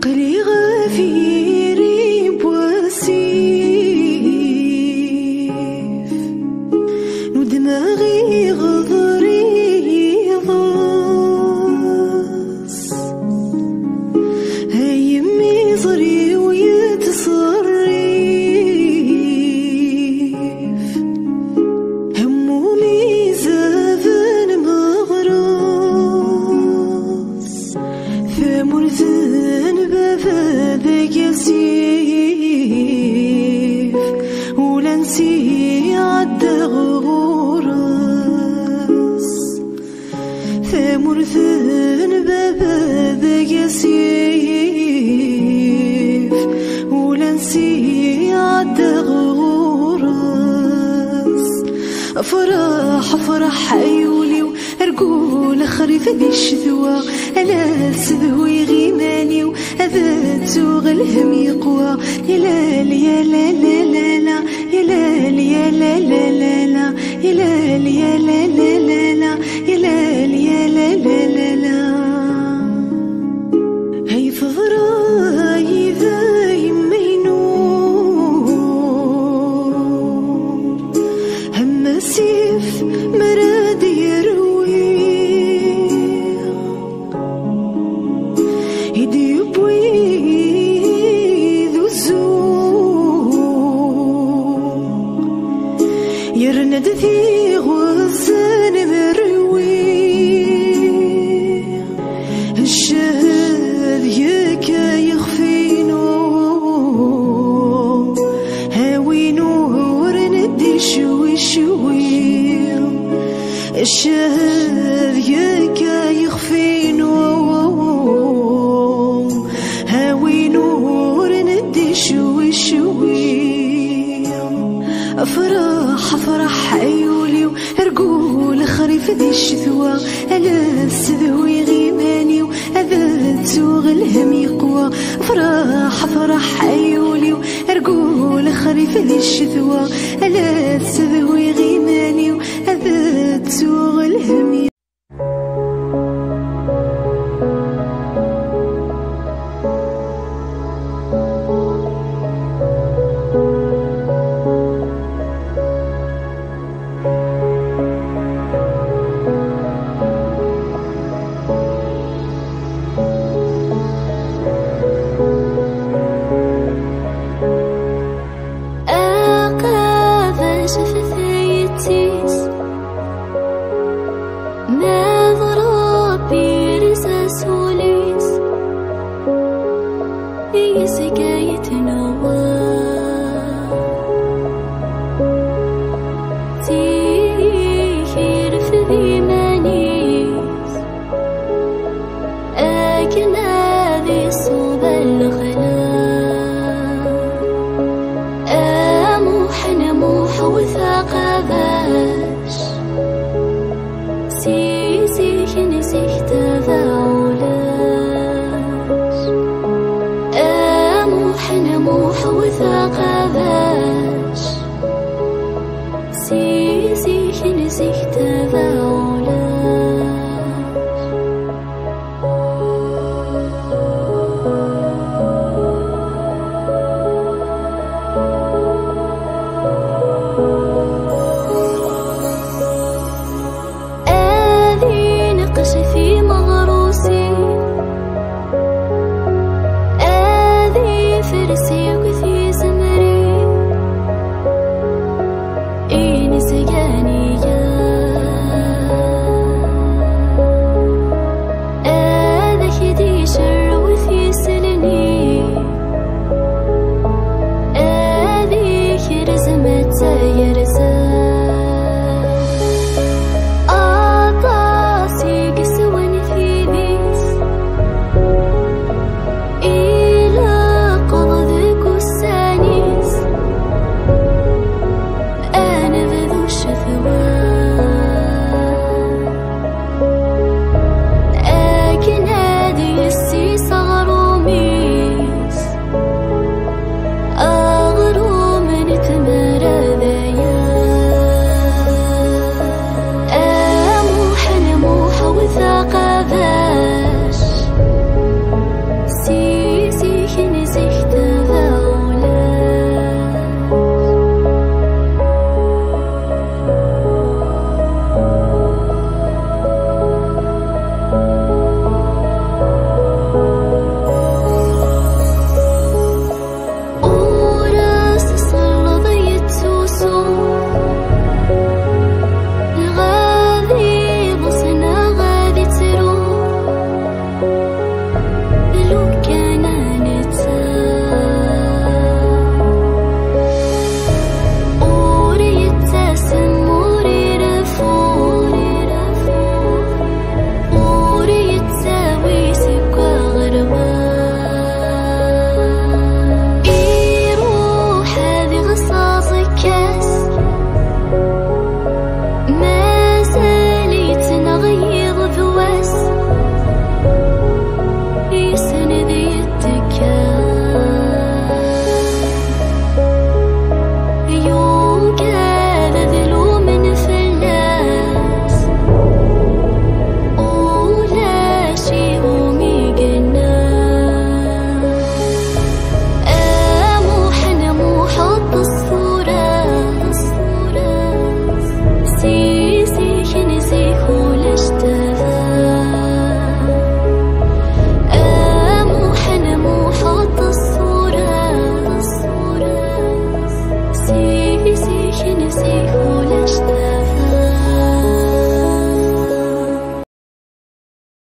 عقلي غفيري بواسيف ودماغي غضري ضاس هيمي ضري ويتصرف همومي زافن مغراس فمرثن بفذاك يسيف ولا نسي عالدغورس فمرثن بفذاك يسيف ولا نسي عالدغورس أفرح أفرح عيولي وأرقول خريف ذي الشذوى ألا سذوي غيماني وأذا تسوغ الهم يقوى يا لال يا لا لا لا لا يا لال يا لا لا لا لا يا لال يا لا لا لا لا يا لال يا لا لا لا لا هي فضراي ذا يمينون هم سيف مراد يروي يدي يبوي ذو الزوق يرند ذي غزان مروي الشهد يكا يخفينو هاوي نور ندي شوي شوي الشهد يكا يخفينو هاوي نور ندي شوي شوي أفرح أفرح عيولي وأرقول خريف ذي الشذوى ألا سذوي غيماني وأذا تسوغ الهم يقوى أفرح أفرح عيولي وأرقول خريف ذي الشذوى ألا سذوي غيماني وأذا تسوغ الهم يقوى Sie sich in die Sicht der Welt.